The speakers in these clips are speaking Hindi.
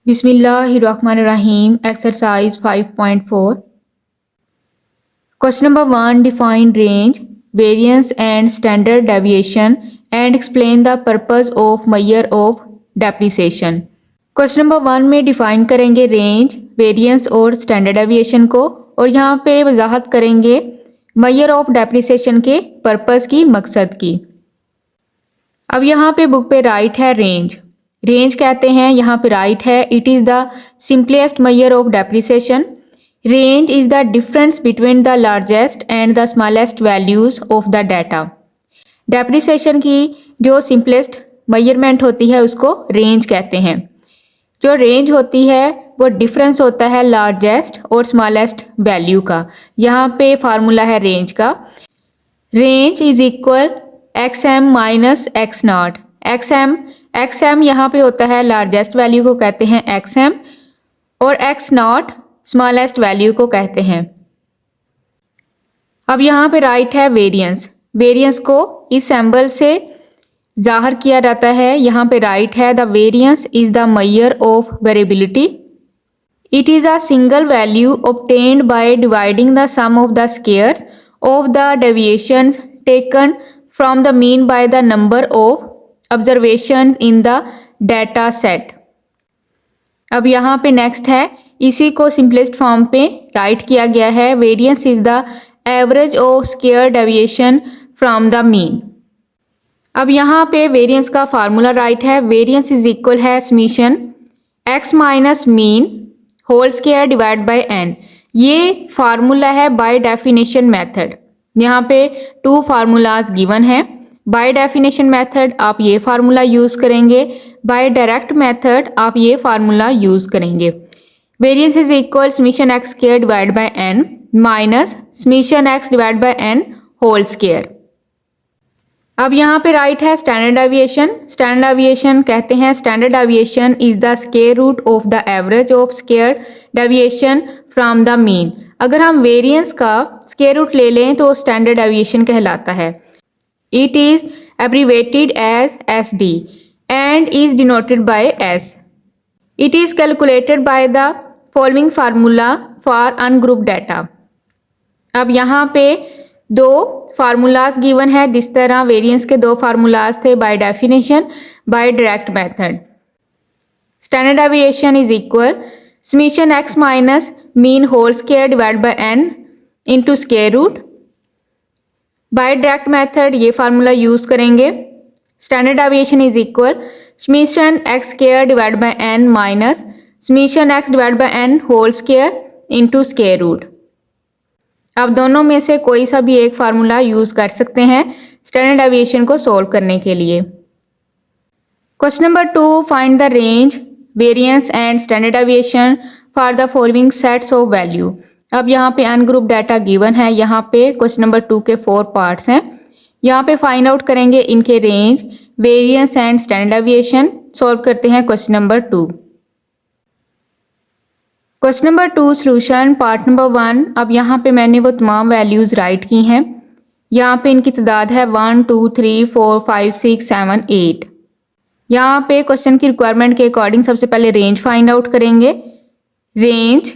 Bismillahirrahmanirrahim. Exercise 5.4. Question number 1. Define range, variance and standard deviation and explain the purpose of measure of depreciation. Question number 1 में डिफाइन करेंगे रेंज, वेरिएंस और स्टैंडर्ड डेविएशन को और यहाँ पे वजाहत करेंगे मेजर ऑफ डेप्रिसिएशन के पर्पस की, मकसद की। अब यहाँ पे बुक पे राइट है रेंज। रेंज कहते हैं, यहाँ पे राइट है it is the simplest measure of depreciation. Range is the difference between the largest and the smallest values of the data. Depreciation की जो सिंपलेस्ट मेजरमेंट होती है उसको रेंज कहते हैं। जो रेंज होती है वो डिफरेंस होता है लार्जेस्ट और स्मॉलेस्ट वैल्यू का। यहाँ पे फार्मूला है रेंज का। Range is equal XM minus x not. XM यहाँ पे होता है लार्जेस्ट वैल्यू को कहते हैं XM और X नॉट स्मॉलेस्ट वैल्यू को कहते हैं। अब यहाँ पे राइट है वेरिएंस। वेरिएंस को इस सिंबल से जाहिर किया जाता है। यहाँ पे राइट है the variance is the measure of variability. It is a single value obtained by dividing the sum of the squares of the deviations taken from the mean by the number of observations in the data set। अब यहाँ पे नेक्स्ट है, इसी को सिंपलेस्ट फॉर्म पे राइट किया गया है। Variance is the average of square deviation from the mean. अब यहाँ पे वेरिएंस का फार्मूला राइट है। वेरिएंस इज इक्वल है summation x minus mean whole square divide by n। ये फार्मूला है बाय डेफिनेशन मेथड। यहाँ पे 2 फार्मूलाज गिवन है। बाय डेफिनेशन मेथड आप ये फार्मूला यूज़ करेंगे, बाय डायरेक्ट मेथड आप ये फार्मूला यूज़ करेंगे। Variance is equal summation x square divide by n minus summation x divide by n whole square. अब यहाँ पे राइट है स्टैंडर्ड डेविएशन। स्टैंडर्ड डेविएशन कहते हैं standard deviation is the square root of the average of square deviation from the mean. अगर हम वेरिएंस का स्क्वायर रूट ले लें तो स्टैंडर्ड डेविएशन कहलाता है। It is abbreviated as SD and is denoted by S। It is calculated by the following formula for ungrouped data. अब यहाँ पे 2 फार्मूलाज गिवन है। जिस तरह वेरिएंस के 2 फार्मूलाज थे, by definition, by direct method. Standard deviation is equal summation x minus mean whole square divide by n into square root. By direct method ये फार्मूला यूज करेंगे। Standard deviation is equal summation x square divide by n minus summation x divide by n whole square into square root. अब दोनों में से कोई सा भी एक फार्मूला यूज कर सकते हैं स्टैंडर्ड डेविएशन को सोल्व करने के लिए। Question number 2, find the range, variance and standard deviation for the following sets of value. अब यहाँ पे अनग्रुप डाटा गिवन है। यहाँ पे क्वेश्चन नंबर 2 के 4 पार्ट्स हैं। यहाँ पे फाइंड आउट करेंगे इनके range, variance and standard deviation. Solve करते हैं question number 2। Question number 2 solution part number 1। अब यहाँ पे मैंने वो तमाम वैल्यूज़ राइट की हैं। यहाँ पे इनकी तादाद है 1 2 3 4 5 6 7 8। यहाँ पे क्वेश्चन की रिक्वायरमेंट के अकॉर्डिंग सबसे पहले रेंज फाइंड आउट करेंगे। रेंज,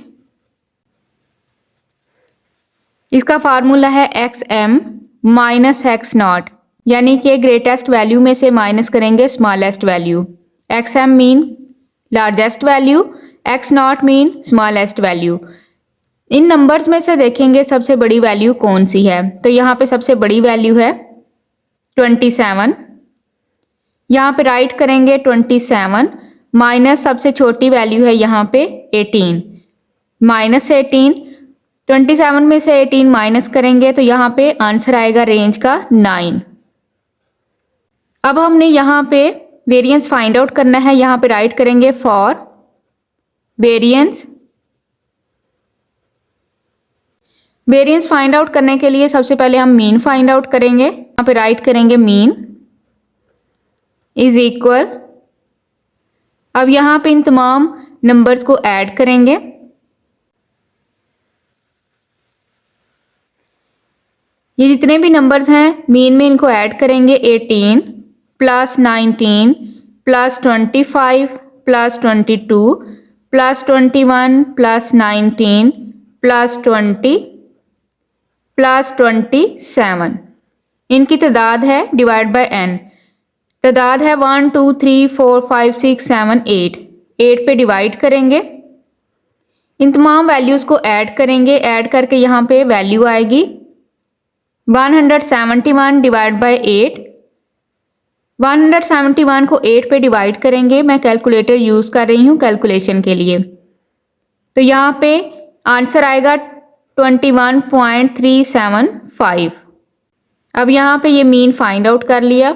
इसका फार्मूला है XM माइनस एक्स नॉट, यानी कि ग्रेटेस्ट वैल्यू में से माइनस करेंगे smallest value. XM mean largest value, X not mean smallest value. In numbers में से देखेंगे सबसे बड़ी वैल्यू कौन सी है। तो यहाँ पे सबसे बड़ी वैल्यू है 27। यहाँ पे राइट करेंगे 27 माइनस सबसे छोटी वैल्यू है यहाँ पे 18 माइनस 18। 27 में से 18 माइनस करेंगे तो यहाँ पे आंसर आएगा रेंज का 9। अब हमने यहाँ पे वेरिएंस फाइंड आउट करना है। यहाँ पे राइट करेंगे for variance. Variance find out करने के लिए सबसे पहले हम मीन फाइंड आउट करेंगे। यहाँ पे राइट करेंगे मीन इज इक्वल, अब यहाँ पे इन तमाम नंबर्स को ऐड करेंगे। ये जितने भी नंबर्स हैं मीन में इनको ऐड करेंगे। 18 plus 19 plus 25 plus 22 plus 21 plus 19 plus 20 plus 27। इनकी तादाद है डिवाइड बाय n। तादाद है 1 2 3 4 5 6 7 8। 8 पे डिवाइड करेंगे, इन तमाम वैल्यूज़ को ऐड करेंगे। ऐड करके यहाँ पे वैल्यू आएगी 171 डिवाइड बाय 8। 171 को 8 पे डिवाइड करेंगे। मैं कैलकुलेटर यूज़ कर रही हूँ कैलकुलेशन के लिए। तो यहाँ पे आंसर आएगा 21.375। अब यहाँ पे ये मीन फाइंड आउट कर लिया।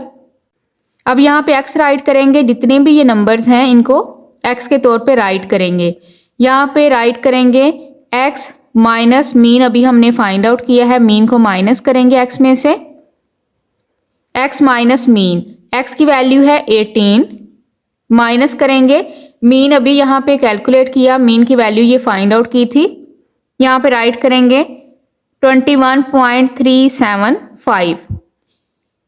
अब यहाँ पे x राइट करेंगे, जितने भी ये नंबर्स हैं इनको x के तौर पे राइट करेंगे। यहाँ पे राइट करेंगे x माइनस मीन, अभी हमने फाइंड आउट किया है, मीन को माइनस करेंगे x में से। x माइनस मीन, x की वैल्यू है 18, माइनस करेंगे मीन, अभी यहाँ पे कैलकुलेट किया, मीन की वैल्यू ये फाइंड आउट की थी। यहाँ पे राइट करेंगे 21.375।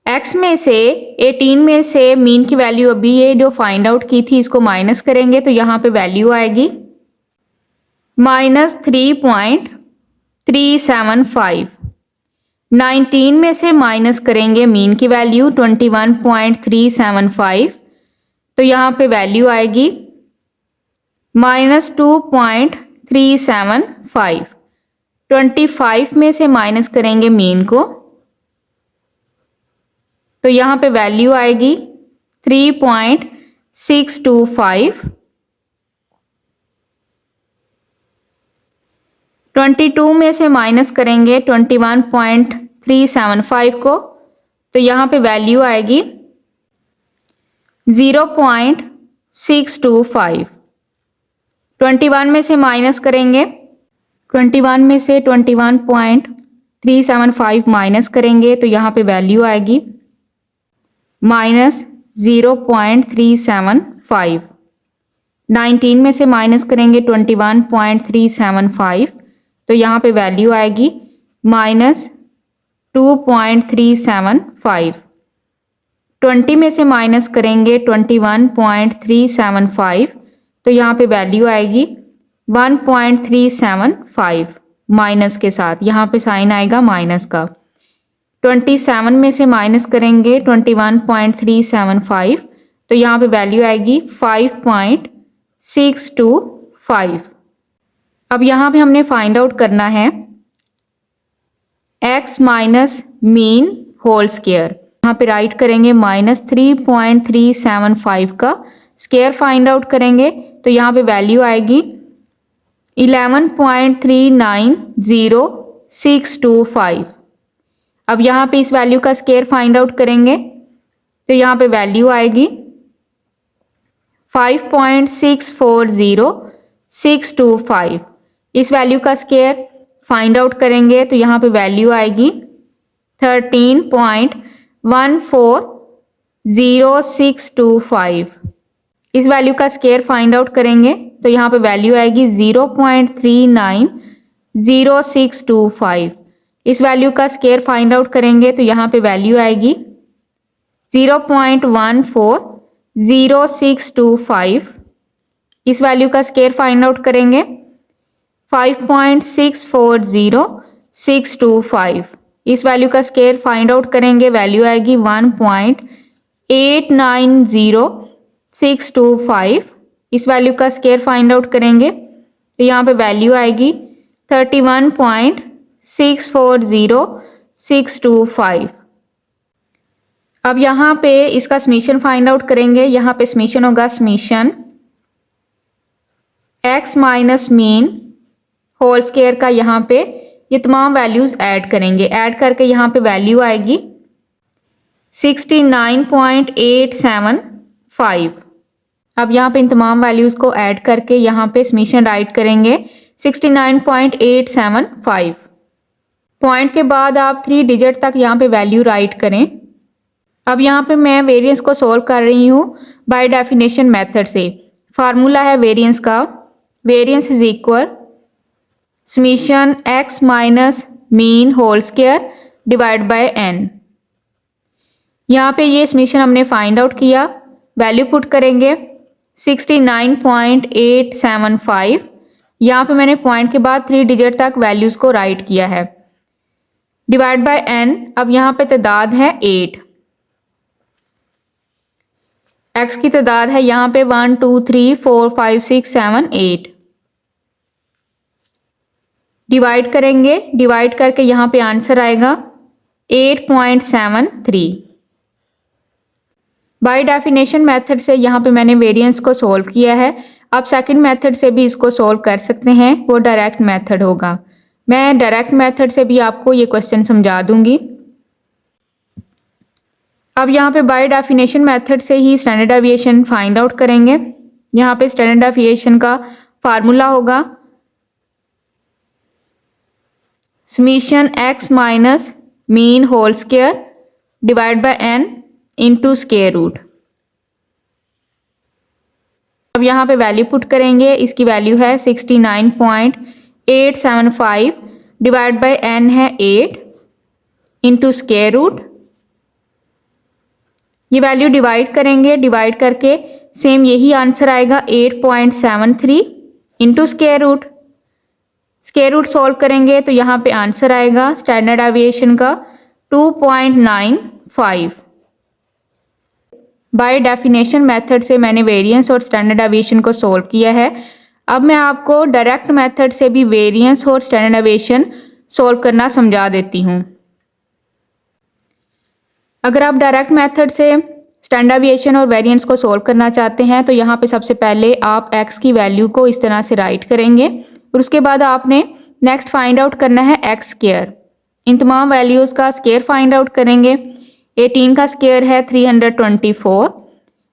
x में से 18 में से मीन की वैल्यू अभी ये जो फाइंड आउट की थी इसको माइनस करेंगे तो यहाँ पे वैल्यू आएगी -3.375। 19 में से माइनस करेंगे मीन की वैल्यू 21.375 तो यहाँ पे वैल्यू आएगी -2.375। 25 में से माइनस करेंगे मीन को तो यहाँ पे वैल्यू आएगी 3.625। 22 में से माइनस करेंगे 21.375 को तो यहाँ पे वैल्यू आएगी 0.625। 21 में से माइनस करेंगे, 21 में से 21.375 माइनस करेंगे तो यहाँ पे वैल्यू आएगी -0.375। 19 में से माइनस करेंगे 21.375 तो यहाँ पे वैल्यू आएगी -2.375। 20 में से माइनस करेंगे 21.375 तो यहाँ पे वैल्यू आएगी 1.375 माइनस के साथ, यहाँ पे साइन आएगा माइनस का। 27 में से माइनस करेंगे 21.375 तो यहाँ पे वैल्यू आएगी 5.625। अब यहाँ पे हमने फाइंड आउट करना है x minus mean whole square. यहाँ पे राइट करेंगे -3.375 का स्क्वायर फाइंड आउट करेंगे तो यहाँ पे वैल्यू आएगी 11.390625। अब यहाँ पे इस वैल्यू का स्क्वायर फाइंड आउट करेंगे तो यहाँ पे वैल्यू आएगी 5.640625। इस वैल्यू का स्क्वायर फाइंड आउट करेंगे तो यहाँ पे वैल्यू आएगी 13.140625। इस वैल्यू का स्क्वायर फाइंड आउट करेंगे तो यहाँ पे वैल्यू आएगी 0.390625। इस वैल्यू का स्क्वायर फाइंड आउट करेंगे तो यहाँ पे वैल्यू आएगी 0.140625। इस वैल्यू का स्क्वायर फाइंड आउट करेंगे 5.640625। इस वैल्यू का स्क्वायर फाइंड आउट करेंगे वैल्यू आएगी 1.890625। इस वैल्यू का स्क्वायर फाइंड आउट करेंगे तो यहाँ पे वैल्यू आएगी 31.640625। अब यहाँ पे इसका समीशन फाइंड आउट करेंगे। यहाँ पे समीशन होगा summation x minus mean whole square का, यहाँ पे ये तमाम वैल्यूज ऐड करेंगे। ऐड करके यहाँ पे वैल्यू आएगी 69.875। अब यहाँ पे इन तमाम वैल्यूज को ऐड करके यहाँ पे समीशन राइट करेंगे 69.875। पॉइंट के बाद आप 3 डिजिट तक यहाँ पे वैल्यू राइट करें। अब यहाँ पे मैं वेरिएंस को सोल्व कर रही हूँ बाय डेफिनेशन मेथड से। फार्मूला है वेरिएंस का, variance is equal summation x minus mean whole square divide by n। यहाँ पे ये समीशन हमने फाइंड आउट किया, वैल्यू पुट करेंगे 69.875। यहाँ पे मैंने पॉइंट के बाद 3 डिजिट तक वैल्यूज़ को राइट किया है। डिवाइड बाय n, अब यहाँ पे तादाद है 8। x की तादाद है यहाँ पे 1 2 3 4 5 6 7 8। डिवाइड करेंगे, डिवाइड करके यहाँ पे आंसर आएगा 8.73। बाय डेफिनेशन मेथड से यहाँ पे मैंने वेरिएंस को सॉल्व किया है। आप सेकंड मेथड से भी इसको सॉल्व कर सकते हैं, वो डायरेक्ट मेथड होगा। मैं डायरेक्ट मेथड से भी आपको ये क्वेश्चन समझा दूंगी। अब यहाँ पे बाय डेफिनेशन मेथड से ही स्टैंडर्ड डेविएशन फाइंड आउट करेंगे। यहाँ पे स्टैंडर्ड डेविएशन का फार्मूला होगा summation x minus mean whole square divide by n into square root. अब यहाँ पे वैल्यू पुट करेंगे, इसकी वैल्यू है 69.875 डिवाइड बाय n है 8 इंटू स्क्वायर रूट। ये वैल्यू डिवाइड करेंगे, डिवाइड करके सेम यही आंसर आएगा 8.73 into square root. Square root solve करेंगे तो यहाँ पे आंसर आएगा स्टैंडर्ड डेविएशन का 2.95। बाय डेफिनेशन मेथड से मैंने वेरिएंस और स्टैंडर्ड डेविएशन को सॉल्व किया है। अब मैं आपको डायरेक्ट मेथड से भी वेरिएंस और स्टैंडर्ड डेविएशन सॉल्व करना समझा देती हूँ। अगर आप डायरेक्ट मेथड से स्टैंडर्ड डेविएशन और वेरिएंस को सॉल्व करना चाहते हैं तो यहाँ पे सबसे पहले आप x की वैल्यू को इस तरह से राइट करेंगे और उसके बाद आपने नेक्स्ट फाइंड आउट करना है x स्क्वायर। इन तमाम वैल्यूज़ का स्क्वायर फाइंड आउट करेंगे। 18 का स्क्वायर है 324,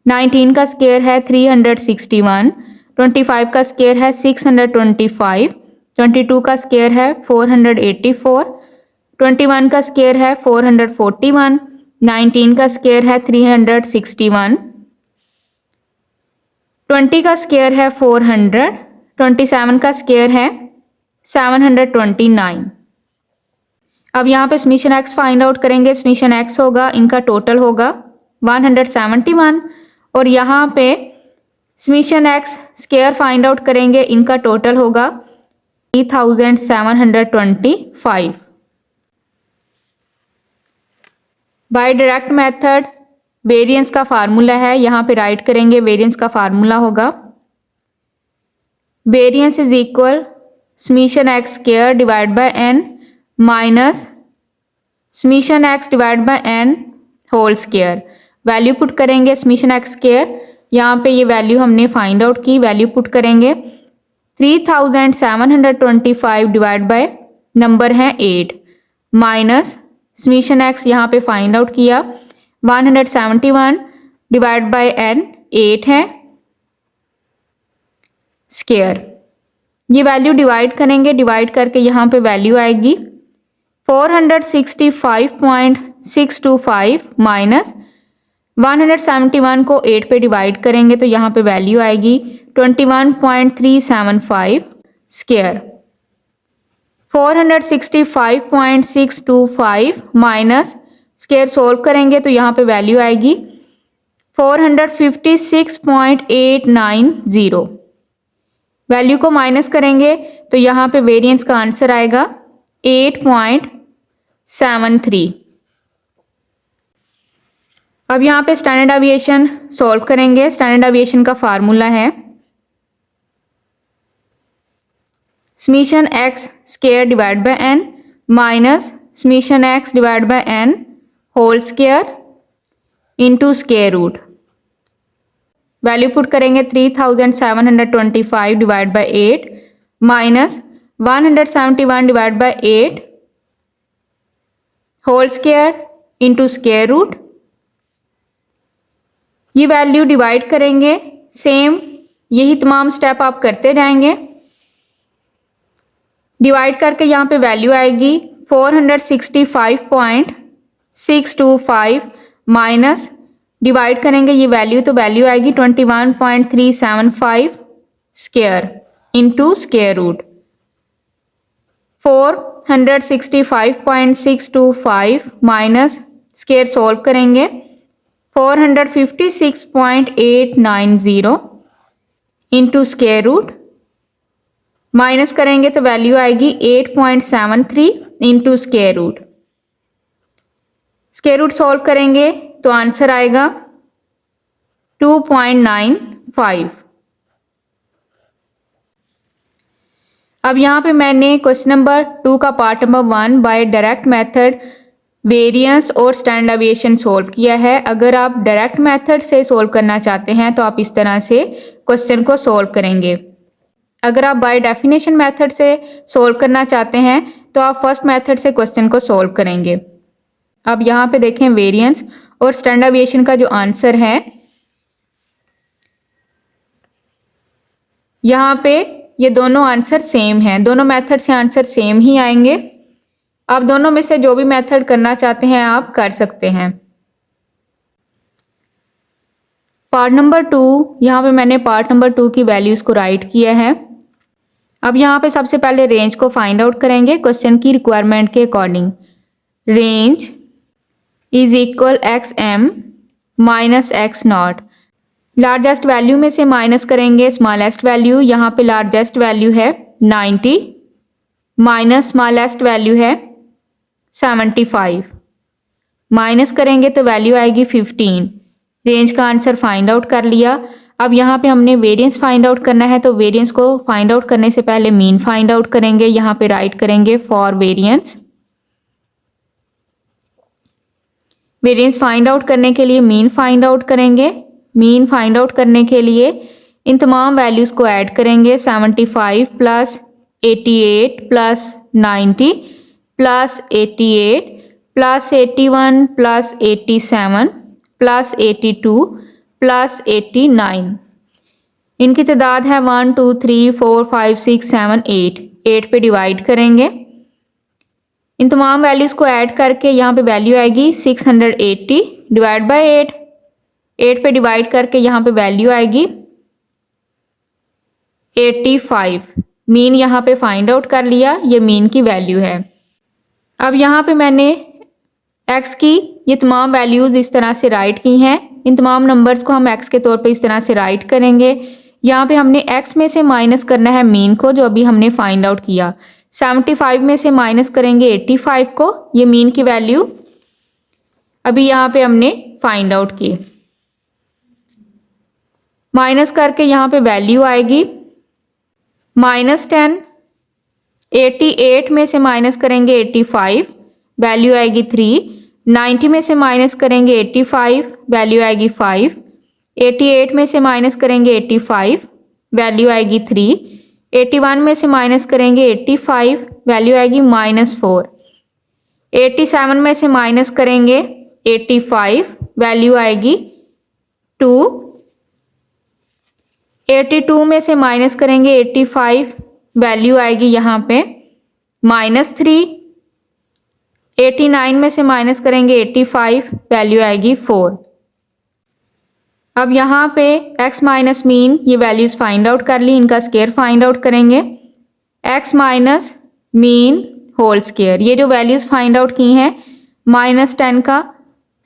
19 का स्क्वायर है 361, 25 का स्क्वायर है 625, 22 का स्क्वायर है 484, 21 का स्क्वायर है 441, 19 का स्क्वायर है 361, 20 का स्क्वायर है 400, 27 का स्क्वायर है 729। अब यहाँ पे समीशन x फाइंड आउट करेंगे। समीशन x होगा, इनका टोटल होगा 171 और यहाँ पे summation x square find out करेंगे, इनका टोटल होगा 3725। बाय डायरेक्ट मेथड वेरिएंस का फार्मूला है, यहाँ पे राइट करेंगे। वेरिएंस का फार्मूला होगा variance is equal summation x square divide by n minus summation x divide by n whole square. Value put करेंगे समीशन x स्क्वायर, यहाँ पे ये वैल्यू हमने फाइंड आउट की। वैल्यू पुट करेंगे 3725 डिवाइड बाय नंबर है 8 माइनस समीशन x यहाँ पे फाइंड आउट किया 171 डिवाइड बाय n 8 है स्क्वायर। ये वैल्यू डिवाइड करेंगे, डिवाइड करके यहाँ पे वैल्यू आएगी 465.625 माइनस 171 को 8 पे डिवाइड करेंगे तो यहाँ पे वैल्यू आएगी 21.375 स्क्वायर। 465.625 माइनस स्क्वायर सॉल्व करेंगे तो यहाँ पे वैल्यू आएगी 456.890। वैल्यू को माइनस करेंगे तो यहाँ पे वेरिएंस का आंसर आएगा 8.73। अब यहाँ पे स्टैंडर्ड डेविएशन सॉल्व करेंगे। स्टैंडर्ड डेविएशन का फार्मूला है summation x square divide by n minus summation x divide by n whole square into square root. Value put करेंगे 3725 divide by 8 minus 171 divide by 8 whole square into square root. ये वैल्यू डिवाइड करेंगे, सेम यही तमाम स्टेप आप करते जाएंगे। डिवाइड करके यहाँ पे वैल्यू आएगी 465.625 माइनस डिवाइड करेंगे ये वैल्यू तो वैल्यू आएगी 21.375 square into square root. 465.625 minus square solve करेंगे 456.890 इंटू स्क्वायर रूट, माइनस करेंगे तो वैल्यू आएगी 8.73 into square root. Square root solve करेंगे तो आंसर आएगा 2.95। अब यहाँ पे मैंने क्वेश्चन नंबर 2 का part number 1 by direct method variance और स्टैंडर्ड डेविएशन सोल्व किया है। अगर आप डायरेक्ट मेथड से सोल्व करना चाहते हैं तो आप इस तरह से क्वेश्चन को सोल्व करेंगे। अगर आप बाय डेफिनेशन मेथड से सोल्व करना चाहते हैं तो आप फर्स्ट मेथड से क्वेश्चन को सोल्व करेंगे। अब यहाँ पे देखें वेरिएंस और स्टैंडर्ड डेविएशन का जो आंसर है, यहाँ पे ये दोनों आंसर सेम हैं, दोनों मेथड से आंसर सेम ही आएंगे। आप दोनों में से जो भी मेथड करना चाहते हैं आप कर सकते हैं। पार्ट नंबर 2, यहाँ पे मैंने पार्ट नंबर 2 की वैल्यूज को राइट किया है। अब यहाँ पे सबसे पहले रेंज को फाइंड आउट करेंगे क्वेश्चन की रिक्वायरमेंट के according. Range is equal x m minus x naught. Largest value में से माइनस करेंगे स्मॉलेस्ट वैल्यू। यहाँ पे लार्जेस्ट वैल्यू है 90 माइनस स्मॉलेस्ट वैल्यू है 75। माइनस करेंगे तो वैल्यू आएगी 15। रेंज का आंसर फाइंड आउट कर लिया। अब यहाँ पे हमने वेरिएंस फाइंड आउट करना है, तो वेरिएंस को फाइंड आउट करने से पहले मीन फाइंड आउट करेंगे। यहाँ पे राइट करेंगे for variance. Variance find out करने के लिए मीन फाइंड आउट करेंगे। मीन फाइंड आउट करने के लिए इन तमाम वैल्यूज को ऐड करेंगे। 75 plus 88 plus 90 plus 88 plus 81 plus 87 plus 82 plus 89। इनकी तादाद है 1 2 3 4 5 6 7 8। 8 पे डिवाइड करेंगे। इन तमाम वैल्यूज को ऐड करके यहाँ पे वैल्यू आएगी 680 डिवाइड बाय 8। 8 पे डिवाइड करके यहाँ पे वैल्यू आएगी 85। मीन यहाँ पे फाइंड आउट कर लिया, ये मीन की वैल्यू है। अब यहाँ पे मैंने x की ये तमाम वैल्यूज इस तरह से राइट की हैं। इन तमाम नंबर्स को हम x के तौर पे इस तरह से राइट करेंगे। यहाँ पे हमने x में से माइनस करना है मीन को, जो अभी हमने फाइंड आउट किया। 75 में से माइनस करेंगे 85 को, ये मीन की वैल्यू अभी यहाँ पे हमने फाइंड आउट की। माइनस करके यहाँ पे वैल्यू आएगी -10। 88 में से माइनस करेंगे 85, वैल्यू आएगी 3। 90 में से माइनस करेंगे 85, वैल्यू आएगी 5। 88 में से माइनस करेंगे 85, वैल्यू आएगी 3। 81 में से माइनस करेंगे 85, वैल्यू आएगी -4। 87 में से माइनस करेंगे 85, वैल्यू आएगी 2। 82 में से माइनस करेंगे 85, वैल्यू आएगी यहाँ पे -3। 89 में से माइनस करेंगे 85, वैल्यू आएगी 4। अब यहाँ पे x माइनस मीन ये वैल्यूज फाइंड आउट कर ली, इनका स्क्वायर फाइंड आउट करेंगे। x minus mean whole square, ये जो वैल्यूज फाइंड आउट की हैं, -10 का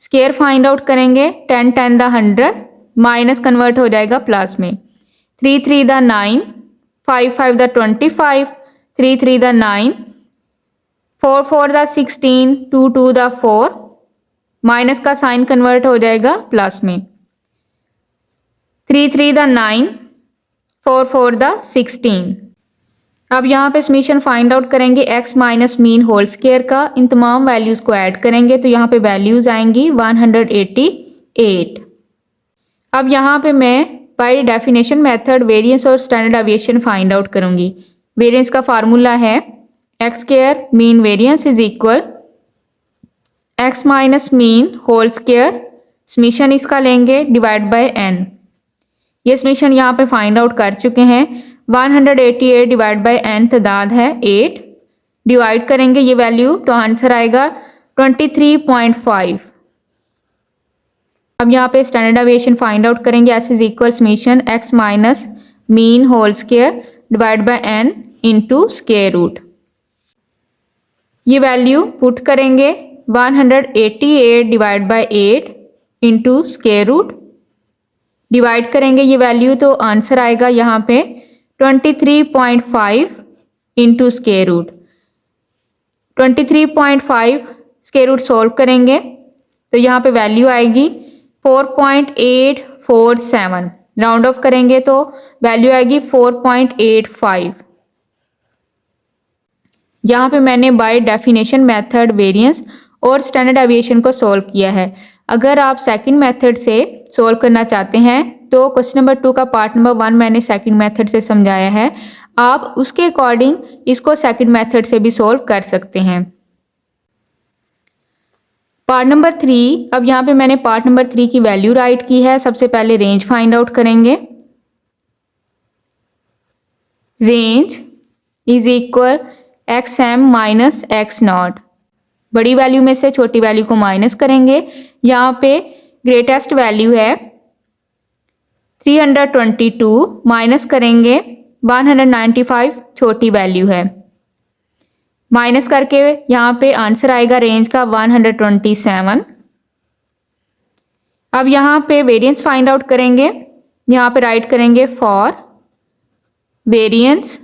स्क्वायर फाइंड आउट करेंगे। 10 10 द 100, माइनस कन्वर्ट हो जाएगा प्लस में। 3 3 द 9, 5 5 द 25, 3 3 द 9, 4 4 द 16, 2 2 द 4, माइनस का साइन कन्वर्ट हो जाएगा प्लस में। 3 3 द 9, 4 4 द 16। अब यहाँ पे समीशन फाइंड आउट करेंगे x minus mean whole square का। इन तमाम वैल्यूज को ऐड करेंगे तो यहाँ पे वैल्यूज आएंगी 188। अब यहाँ पे मैं बाय डेफिनेशन मेथड वेरिएंस और स्टैंडर्ड डेविएशन फाइंड आउट करूंगी। वेरिएंस का फार्मूला है x square mean variance is equal x minus mean whole square, summation इसका लेंगे डिवाइड बाय n। ये समीशन यहाँ पे फाइंड आउट कर चुके हैं। 188 डिवाइड बाय n तादाद है 8, डिवाइड करेंगे ये वैल्यू तो आंसर आएगा 23.5। अब यहाँ पे स्टैंडर्ड डेविएशन फाइंड आउट करेंगे। s is equal summation x minus mean whole square divide by n into square root. ये वैल्यू पुट करेंगे 188 divide by 8 into square root. Divide करेंगे ये वैल्यू तो आंसर आएगा यहाँ पे 23.5 into square root. 23.5 square root solve करेंगे तो यहाँ पे वैल्यू आएगी 4.847। राउंड ऑफ करेंगे तो वैल्यू आएगी 4.85। यहाँ पे मैंने बाय डेफिनेशन मेथड वेरिएंस और स्टैंडर्ड डेविएशन को सॉल्व किया है। अगर आप सेकंड मेथड से सॉल्व करना चाहते हैं तो क्वेश्चन नंबर 2 का पार्ट नंबर 1 मैंने सेकंड मेथड से समझाया है, आप उसके अकॉर्डिंग इसको सेकंड मेथड से भी सॉल्व कर सकते हैं। पार्ट नंबर 3, अब यहाँ पे मैंने पार्ट नंबर 3 की वैल्यू राइट की है। सबसे पहले रेंज फाइंड आउट करेंगे। Range is equal XM minus X0। बड़ी वैल्यू में से छोटी वैल्यू को माइनस करेंगे। यहाँ पे ग्रेटेस्ट वैल्यू है 322, माइनस करेंगे 195 छोटी वैल्यू है। माइनस करके यहाँ पे आंसर आएगा रेंज का 127। अब यहाँ पे वेरिएंस फाइंड आउट करेंगे। यहाँ पे राइट करेंगे फॉर वेरिएंस।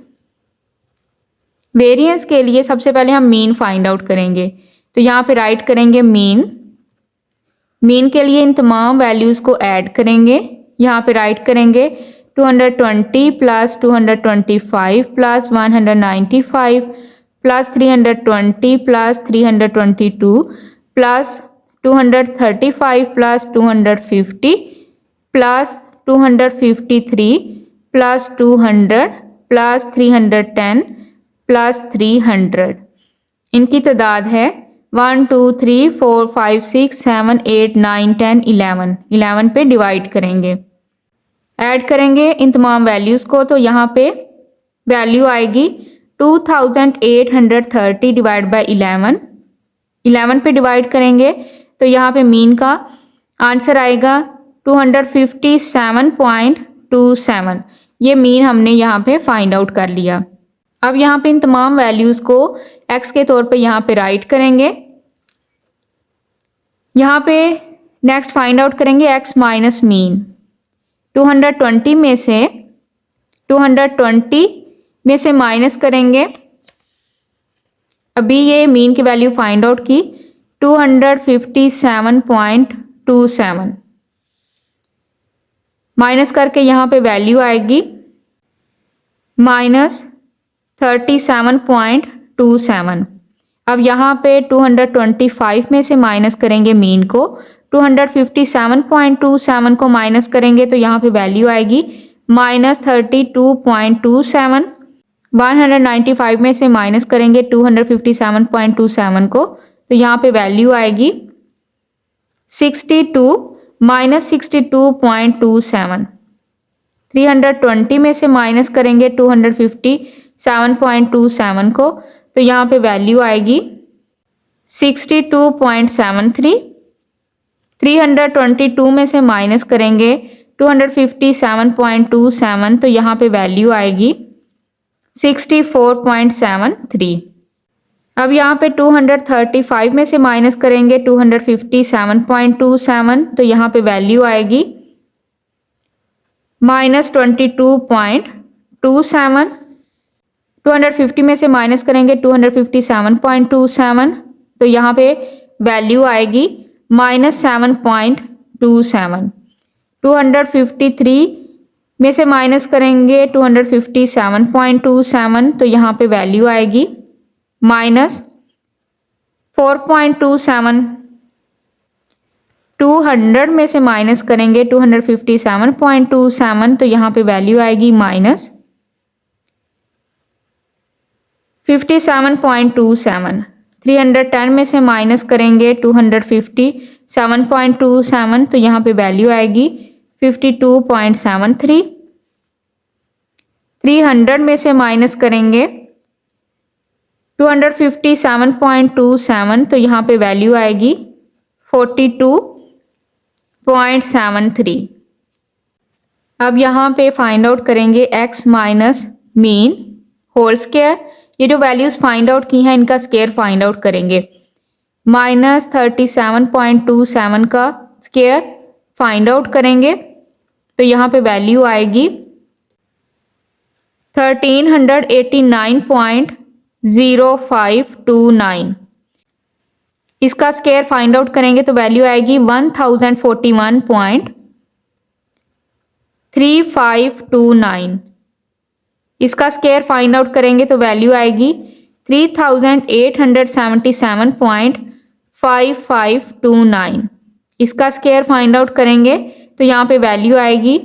वेरिएंस के लिए सबसे पहले हम मीन फाइंड आउट करेंगे तो यहाँ पे राइट करेंगे मीन। मीन के लिए इन तमाम वैल्यूज को ऐड करेंगे। यहाँ पे राइट करेंगे 220 plus 225 plus 195 plus 320 plus 322 plus 235 plus 250 plus 253 plus 200 plus 310 plus 300। इनकी तादाद है 1 2 3 4 5 6 7 8 9 10 11। 11 पे डिवाइड करेंगे, ऐड करेंगे इन तमाम वैल्यूज़ को तो यहाँ पे वैल्यू आएगी 2830 डिवाइड बाई 11। 11 पे डिवाइड करेंगे तो यहाँ पे मीन का आंसर आएगा 257.27। ये मीन हमने यहाँ पे फाइंड आउट कर लिया। अब यहाँ पे इन तमाम वैल्यूज़ को x के तौर पे यहाँ पे राइट करेंगे। यहाँ पे नेक्स्ट फाइंड आउट करेंगे x माइनस मीन। 220 में से माइनस करेंगे। अभी ये मीन की वैल्यू फाइंड आउट की 257.27। माइनस करके यहाँ पे वैल्यू आएगी माइनस 37.27। अब यहाँ पे 225 में से माइनस करेंगे मीन को। 257.27 को माइनस करेंगे तो यहाँ पे वैल्यू आएगी माइनस 32.27। 195 में से माइनस करेंगे 257.27 को तो यहाँ पे वैल्यू आएगी 62 माइनस 62.27। 320 में से माइनस करेंगे 257.27 को तो यहाँ पे वैल्यू आएगी 62.73। 322 में से माइनस करेंगे 257.27 तो यहाँ पे वैल्यू आएगी 64.73। अब यहाँ पे 235 में से माइनस करेंगे 257.27 तो यहाँ पे वैल्यू आएगी माइनस 22.27। 250 में से माइनस करेंगे 257.27 तो यहाँ पे वैल्यू आएगी माइनस 7.27। 253 में से माइनस करेंगे 257.27 तो यहाँ पे वैल्यू आएगी माइनस 4.27। 200 में से माइनस करेंगे 257.27 तो यहाँ पे वैल्यू आएगी माइनस 57.27। 310 में से माइनस करेंगे 257.27 तो यहाँ पे वैल्यू आएगी 52.73। 300 में से माइनस करेंगे 257.27 तो यहाँ पे वैल्यू आएगी 42.73। अब यहाँ पे फाइंड आउट करेंगे x minus mean whole square. ये जो वैल्यूज फाइंड आउट की हैं इनका स्क्वायर फाइंड आउट करेंगे। माइनस 37.27 का स्क्वायर फाइंड आउट करेंगे तो यहाँ पे वैल्यू आएगी 1389.0529। इसका स्क्वायर फाइंड आउट करेंगे तो वैल्यू आएगी 1041.3529। इसका स्क्वायर फाइंड आउट करेंगे तो वैल्यू आएगी 3877.5529। इसका स्क्वायर फाइंड आउट करेंगे तो यहाँ पे वैल्यू आएगी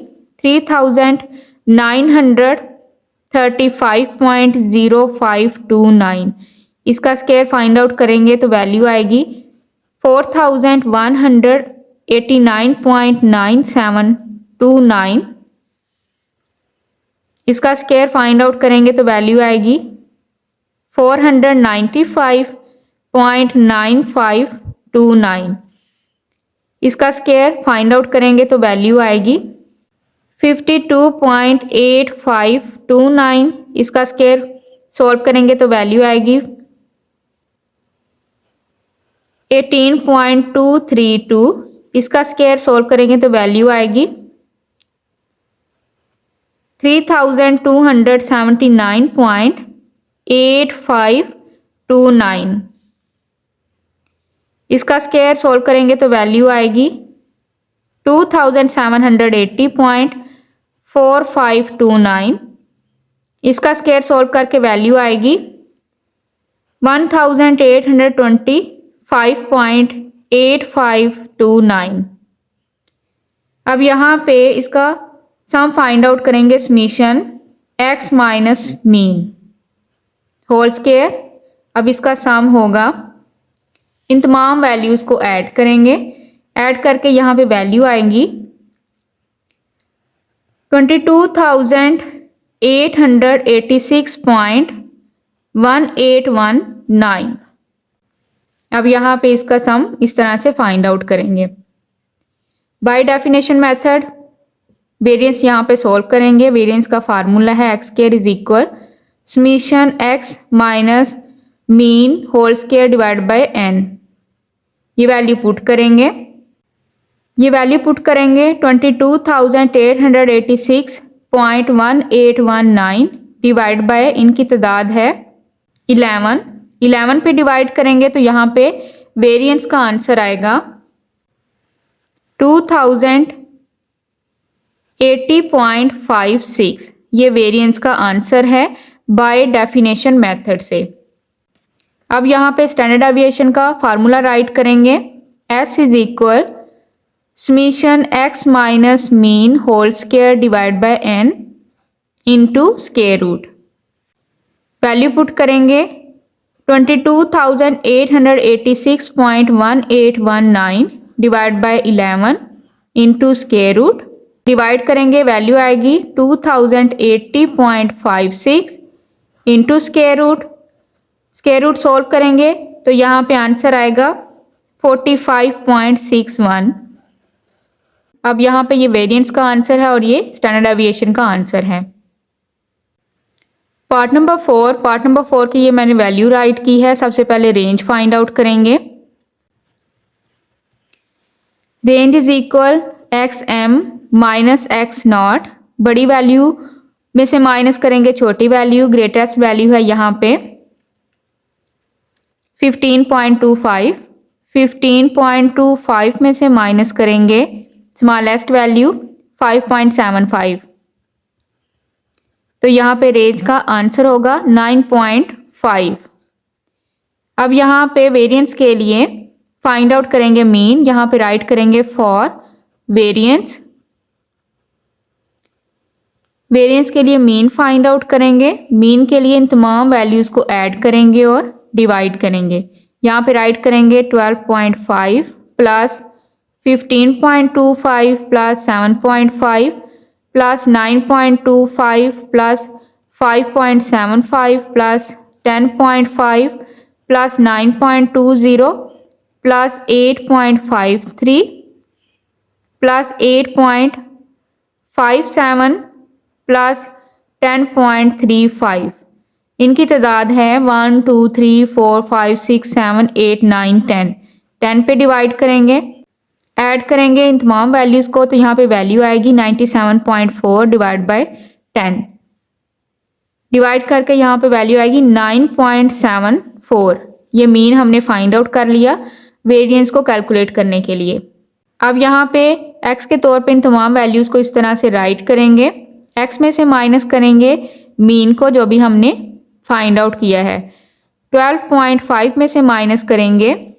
3935.0529। इसका स्क्वायर फाइंड आउट करेंगे तो वैल्यू आएगी 4189.9729। इसका स्क्वायर फाइंड आउट करेंगे तो वैल्यू आएगी 495.9529। इसका स्क्वायर फाइंड आउट करेंगे तो वैल्यू आएगी 52.8529। इसका स्क्वायर सॉल्व करेंगे तो वैल्यू आएगी 18.232। इसका स्क्वायर सॉल्व करेंगे तो वैल्यू आएगी 3279.8529। इसका स्क्वायर सॉल्व करेंगे तो वैल्यू आएगी 2780.4529। इसका स्क्वायर सॉल्व करके वैल्यू आएगी 1825.8529। अब यहाँ पे इसका सम फाइंड आउट करेंगे summation x minus mean whole square. अब इसका सम होगा, इन तमाम वैल्यूज़ को ऐड करेंगे, ऐड करके यहाँ पे वैल्यू आएंगी 22,886.1819। अब यहाँ पे इसका सम इस तरह से फाइंड आउट करेंगे। बाय डेफिनेशन मेथड वेरिएंस यहाँ पे सॉल्व करेंगे। वेरिएंस का फार्मूला है x square is equal summation x minus mean whole square divide by n. ये वैल्यू पुट करेंगे, 22,886.1819 डिवाइड बाय इनकी तादाद है 11 पे डिवाइड करेंगे तो यहाँ पे वेरिएंस का आंसर आएगा 2080.56। ये वेरिएंस का आंसर है बाय डेफिनेशन मेथड से। अब यहाँ पे स्टैंडर्ड डेविएशन का फार्मूला राइट करेंगे, S is equal summation x minus mean whole square divide by n into square root. Value put करेंगे 22,886.1819 divide by 11 into square root. Divide करेंगे वैल्यू आएगी 2080.56 into square root. Square root solve करेंगे तो यहाँ पे आंसर आएगा 45.61। अब यहाँ पे ये वेरिएंस का आंसर है और ये स्टैंडर्ड डेविएशन का आंसर है। पार्ट नंबर 4 की ये मैंने वैल्यू राइट की है। सबसे पहले रेंज फाइंड आउट करेंगे। Range is equal x m minus x naught. बड़ी वैल्यू में से माइनस करेंगे छोटी वैल्यू, ग्रेटेस्ट वैल्यू है यहाँ पे 15.25। 15.25 में से माइनस करेंगे स्मॉलेस्ट वैल्यू 5.75, तो यहाँ पे रेंज का आंसर होगा 9.5। अब यहाँ पे वेरिएंस के लिए फाइंड आउट करेंगे मीन। यहाँ पे राइट करेंगे फॉर वेरिएंस। वेरिएंस के लिए मीन फाइंड आउट करेंगे। मीन के लिए इन तमाम वैल्यूज़ को ऐड करेंगे और डिवाइड करेंगे। यहाँ पे राइट करेंगे 12.5 plus 15.25 plus 7.5 plus 9.25 plus 5.75 plus 10.5 plus 9.20 plus 8.53 plus 8.57 plus 10.35। इनकी तादाद है 1 2 3 4 5 6 7 8 9 10। 10 पे डिवाइड करेंगे ऐड करेंगे इन तमाम वैल्यूज़ को तो यहाँ पे वैल्यू आएगी 97.4 डिवाइड बाय 10। डिवाइड करके यहाँ पे वैल्यू आएगी 9.74। ये मीन हमने फाइंड आउट कर लिया वेरिएंस को कैलकुलेट करने के लिए। अब यहाँ पे x के तौर पे इन तमाम वैल्यूज़ को इस तरह से राइट करेंगे। x में से माइनस करेंगे मीन को जो भी हमने फाइंड आउट किया है। 12.5 में से माइनस करेंगे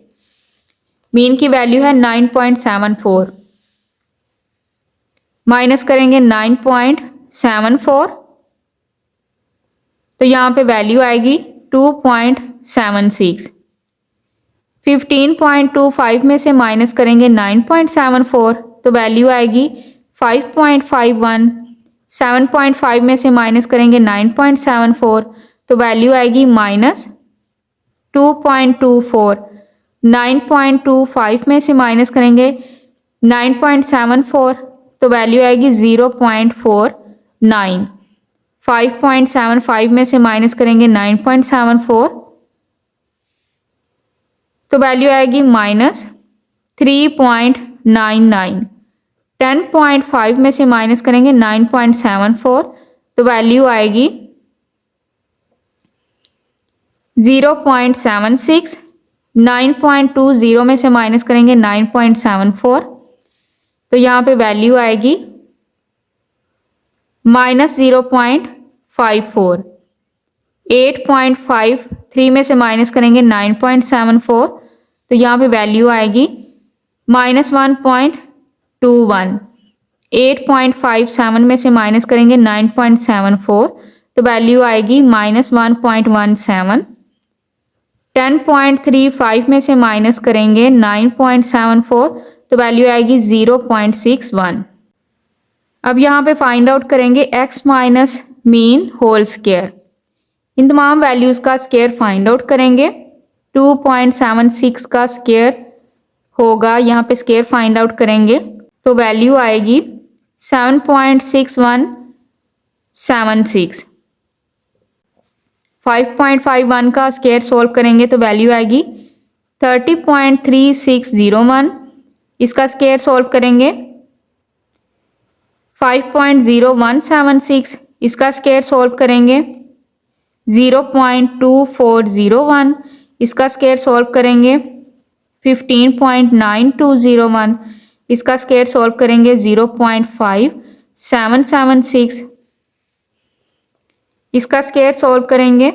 मीन की वैल्यू है 9.74। माइनस करेंगे 9.74 तो यहाँ पे वैल्यू आएगी 2.76। 15.25 में से माइनस करेंगे 9.74 तो वैल्यू आएगी 5.51। 7.5 में से माइनस करेंगे 9.74 तो वैल्यू आएगी -2.24। 9.25 में से माइनस करेंगे 9.74 तो वैल्यू आएगी 0.49। 5.75 में से माइनस करेंगे 9.74 तो वैल्यू आएगी -3.99। 10.5 में से माइनस करेंगे 9.74 तो वैल्यू आएगी 0.76। 9.20 में से माइनस करेंगे 9.74 तो यहाँ पे वैल्यू आएगी -0.54। 8.53 में से माइनस करेंगे 9.74 तो यहाँ पे वैल्यू आएगी -1.21। 8.57 में से माइनस करेंगे 9.74 तो वैल्यू आएगी -1.17। 10.35 में से माइनस करेंगे 9.74 तो वैल्यू आएगी 0.61। अब यहाँ पे फाइंड आउट करेंगे x minus mean whole square. इन तमाम वैल्यूज़ का स्क्वायर फाइंड आउट करेंगे। 2.76 का स्क्वायर होगा, यहाँ पे स्क्वायर फाइंड आउट करेंगे तो वैल्यू आएगी 7.6176। 5.51 का स्क्वायर सोल्व करेंगे तो वैल्यू आएगी 30.3601। इसका स्क्वायर सोल्व करेंगे 5.0176। इसका स्क्वायर सोल्व करेंगे 0.2401। इसका स्क्वायर सोल्व करेंगे 15.9201। इसका स्क्वायर सोल्व करेंगे 0.5776। इसका स्क्वायर सोल्व करेंगे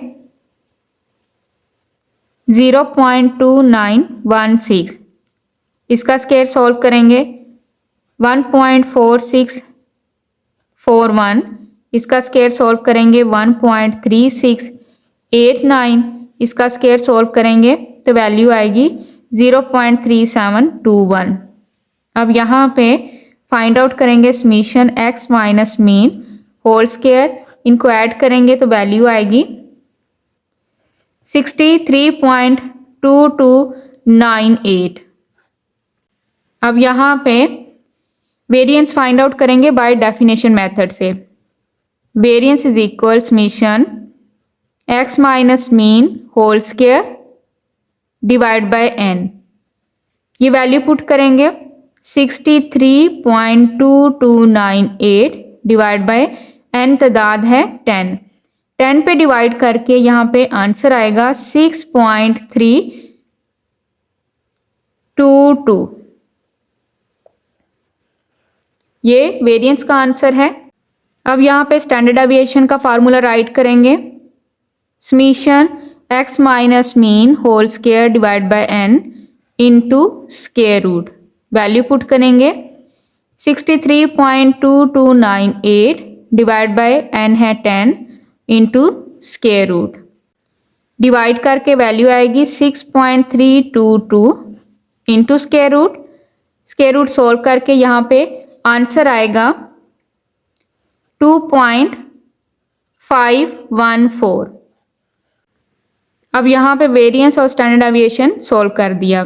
0.2916। इसका स्क्वायर सोल्व करेंगे 1.4641। इसका स्क्वायर सोल्व करेंगे 1.3689। इसका स्क्वायर सोल्व करेंगे तो वैल्यू आएगी 0.3721। अब यहाँ पे फाइंड आउट करेंगे summation x minus mean whole square. इनको ऐड करेंगे तो वैल्यू आएगी 63.2298। अब यहाँ पे वेरिएंस फाइंड आउट करेंगे बाय डेफिनेशन मेथड से। Variance is equal summation x minus mean whole square divide by n। ये वैल्यू पुट करेंगे 63.2298 डिवाइड बाय n तादाद है 10। 10 पे डिवाइड करके यहाँ पे आंसर आएगा 6.322। ये वेरिएंस का आंसर है। अब यहाँ पे स्टैंडर्ड डेविएशन का फार्मूला राइट करेंगे। Summation x minus mean whole square divide by n into square root. Value put करेंगे 63.2298 डिवाइड बाय n है 10 इंटू स्क्वायर रूट। डिवाइड करके वैल्यू आएगी 6.322 into square root. Square root solve करके यहाँ पे आंसर आएगा 2.514। अब यहाँ पे वेरिएंस और स्टैंडर्ड डेविएशन सोल्व कर दिया।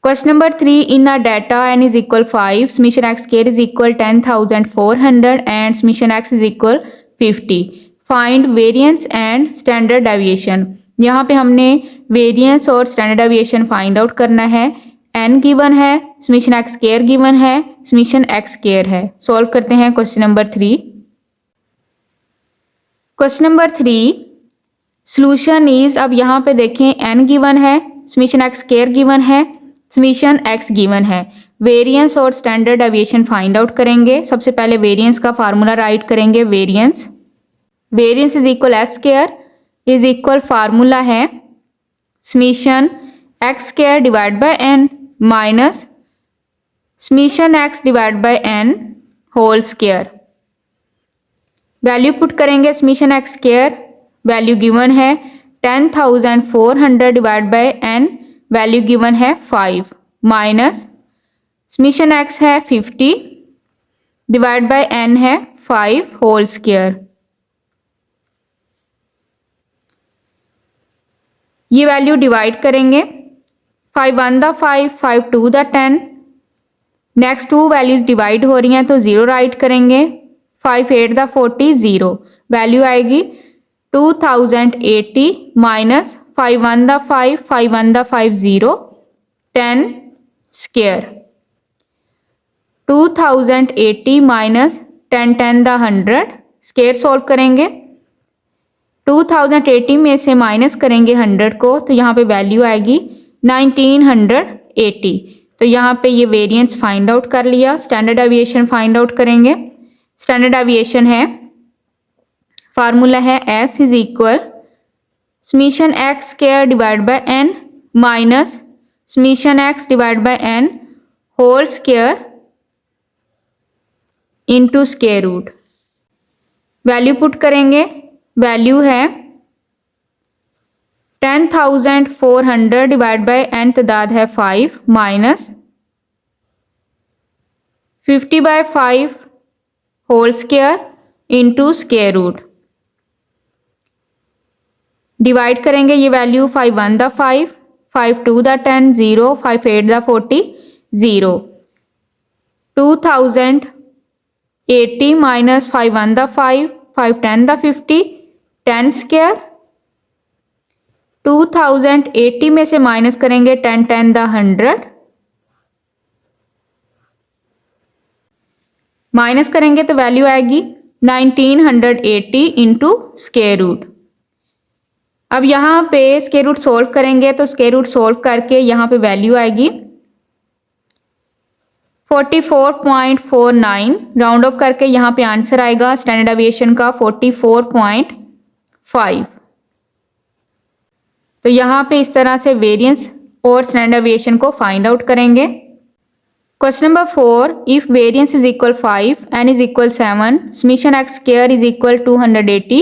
Question number 3, in a data n is equal 5, summation x square is equal 10,400 and summation x is equal 50। Find variance and standard deviation. यहाँ पे हमने वेरिएंस और स्टैंडर्ड डेविएशन फाइंड आउट करना है n गिवन है, समीशन x स्क्वायर गिवन है, समीशन x स्क्वायर है। सॉल्व करते हैं question number 3। Question number 3 solution is, अब यहाँ पे देखें n गिवन है, समीशन x स्क्वायर गिवन है, समीशन x गिवन है। वेरिएंस और स्टैंडर्ड डेविएशन फाइंड आउट करेंगे। सबसे पहले वेरिएंस का फार्मूला राइट करेंगे। Variance is equal S square is equal, formula है summation x square divide by n minus summation x divide by n whole square. Value put करेंगे summation x square, value given है 10,400 divide by n, value given है 5 माइनस समीशन x है 50 डिवाइड बाय n है 5 होल स्क्वायर। ये वैल्यू डिवाइड करेंगे, 5 1 दा 5, 5 2 दा 10। नेक्स्ट टू वैल्यूज डिवाइड हो रही हैं तो 0 राइट करेंगे। 5 8 दा 40, 0। वैल्यू आएगी 2080 माइनस 5 1 दा 5, 5 1 दा 5, 0, 10 स्क्वायर। 2080 माइनस 10 10 दा 100 स्क्वायर सॉल्व करेंगे। 2080 में से माइनस करेंगे 100 को तो यहाँ पे वैल्यू आएगी 1980। तो यहाँ पे ये वेरिएंस फाइंड आउट कर लिया। स्टैंडर्ड डेविएशन फाइंड आउट करेंगे। स्टैंडर्ड डेविएशन है, फार्मूला है s is equal summation x square divide by n minus summation x divide by n whole square into square root. Value put करेंगे, वैल्यू है 10,400 डिवाइड बाय n तादाद है 5 minus 50/5 whole square into square root. Divide करेंगे ये वैल्यू, 5 1 दा 5, 5 2 दा 10, 0, 5 8 दा 40, 0। 2080 माइनस 5 1 दा 5, 5 10 दा 50, 10 स्क्वायर। 2080 में से माइनस करेंगे 10 10 दा 100, माइनस करेंगे तो वैल्यू आएगी 1980 इंटू स्क्वायर रूट। अब यहाँ पे स्क्वायर रूट सोल्व करेंगे तो स्क्वायर रूट सोल्व करके यहाँ पे वैल्यू आएगी 44.49। राउंड ऑफ करके यहाँ पे आंसर आएगा स्टैंडर्ड डेविएशन का 44.5। तो यहाँ पे इस तरह से वेरिएंस और स्टैंडर्ड डेविएशन को फाइंड आउट करेंगे। Question number 4, if variance is equal 5 n is equal 7, summation x square is equal 280,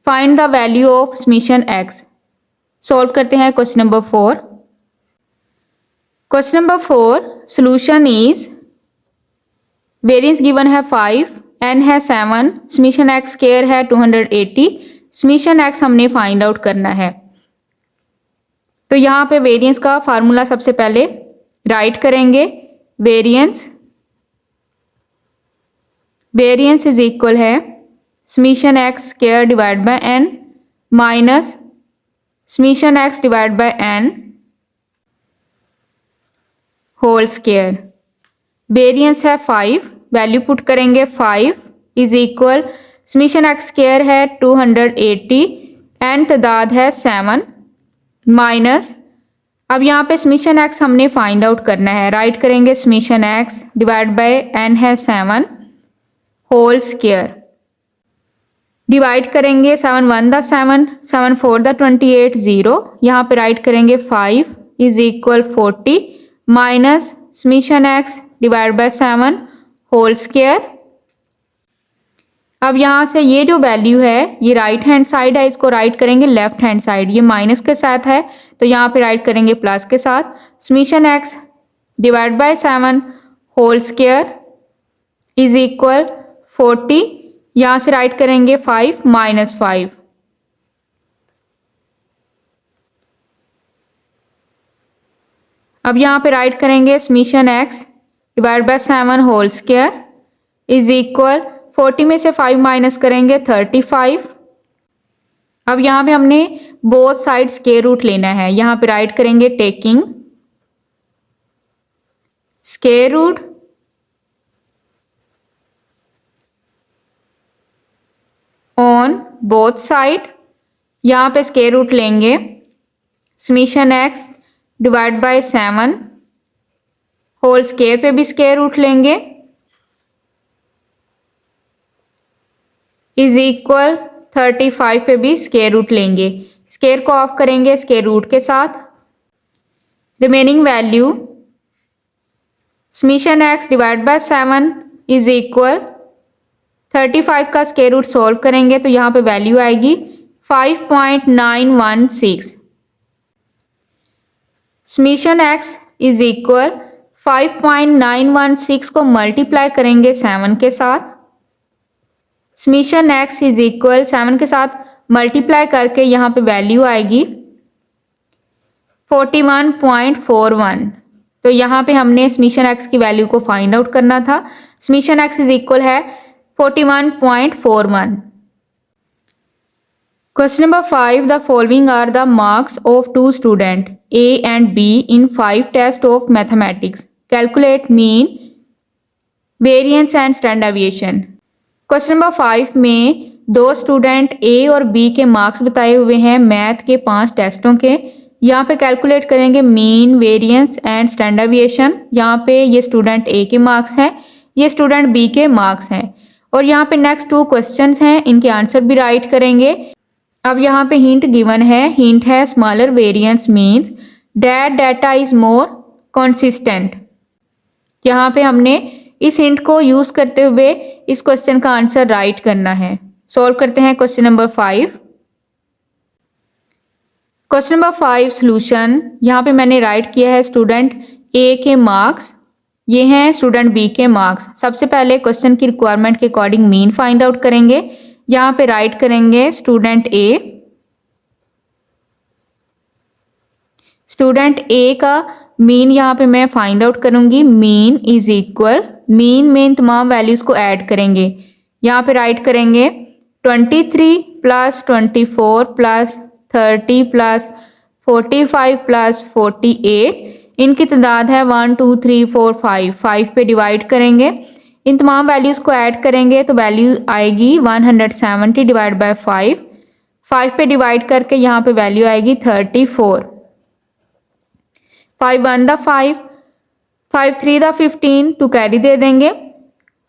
find the value of summation x। Solve करते हैं question number 4। Question number 4 solution is, variance given है 5, n है 7, समीशन x स्क्वायर है 280, समीशन x हमने फाइंड आउट करना है। तो यहाँ पे वेरिएंस का फार्मूला सबसे पहले राइट करेंगे। वेरिएंस इज इक्वल है summation x square divide by n minus summation x divide by n whole square. Variance है 5, वैल्यू पुट करेंगे 5 is equal summation x square है 280, n तादाद है 7 माइनस, अब यहाँ पे समीशन x हमने फाइंड आउट करना है। राइट करेंगे summation x divide by n है 7 होल स्क्वायर। डिवाइड करेंगे 7 1 दा 7, 7 4 दा 28, 0। यहाँ पे राइट करेंगे 5 is equal 40 minus summation x divide by 7 whole square. अब यहाँ से ये जो वैल्यू है ये राइट हैंड साइड है, इसको राइट करेंगे लेफ्ट हैंड साइड। ये माइनस के साथ है तो यहाँ पे राइट करेंगे प्लस के साथ। Summation x divide by 7 whole square is equal 40, यहाँ से राइट करेंगे 5 माइनस 5। अब यहाँ पे राइट करेंगे summation x divide by 7 whole square is equal 40 में से 5 माइनस करेंगे 35। अब यहाँ पे हमने बोथ साइड स्क्वायर रूट लेना है। यहाँ पे राइट करेंगे taking square root on both side, यहाँ पे स्क्वायर रूट लेंगे summation x divide by 7 whole square पे भी स्क्वायर रूट लेंगे इज इक्वल 35 पे भी स्क्वायर रूट लेंगे। स्क्वायर को ऑफ करेंगे स्क्वायर रूट के साथ। Remaining value summation x divide by 7 is equal 35 का स्क्वायर रूट सॉल्व करेंगे तो यहाँ पे वैल्यू आएगी 5.916। समीशन x इज इक्वल 5.916 को मल्टीप्लाई करेंगे 7 के साथ। समीशन x इज इक्वल 7 के साथ मल्टीप्लाई करके यहाँ पे वैल्यू आएगी 41.41। तो यहाँ पे हमने समीशन x की वैल्यू को फाइंड आउट करना था। समीशन x इज इक्वल है 41.41। Question number 5. The following are the marks of two students A and B in 5 tests of mathematics. Calculate mean, variance and standard deviation. Question number 5 में दो स्टूडेंट A और B के मार्क्स बताए हुए हैं मैथ के 5 टेस्टों के। यहाँ पे कैलकुलेट करेंगे mean, variance and standard deviation. यहाँ पे ये स्टूडेंट A के मार्क्स हैं, ये स्टूडेंट B के मार्क्स हैं और यहाँ पे नेक्स्ट 2 क्वेश्चंस हैं, इनके आंसर भी राइट करेंगे। अब यहाँ पे हिंट गिवन है, हिंट है smaller variance means that data is more consistent. यहाँ पे हमने इस हिंट को यूज करते हुए इस क्वेश्चन का आंसर राइट करना है। सॉल्व करते हैं question number 5। Question number 5 solution. यहाँ पे मैंने राइट किया है स्टूडेंट A के मार्क्स, ये हैं स्टूडेंट B के मार्क्स। सबसे पहले क्वेश्चन की रिक्वायरमेंट के अकॉर्डिंग मीन फाइंड आउट करेंगे। यहाँ पे राइट करेंगे स्टूडेंट A। स्टूडेंट A का मीन यहाँ पे मैं फाइंड आउट करूंगी। मीन इज इक्वल, मीन में इन तमाम वैल्यूज को ऐड करेंगे। यहाँ पे राइट करेंगे 23 प्लस 24 प्लस 30 प्लस 45 प्लस 48। इनकी तादाद है 1 2 3 4 5। 5 पे डिवाइड करेंगे, इन तमाम वैल्यूज को ऐड करेंगे तो वैल्यू आएगी 170 डिवाइड बाय 5। 5 पे डिवाइड करके यहाँ पे वैल्यू आएगी 34। 5 1 दा 5, 5 3 दा 15, 2 कैरी दे देंगे,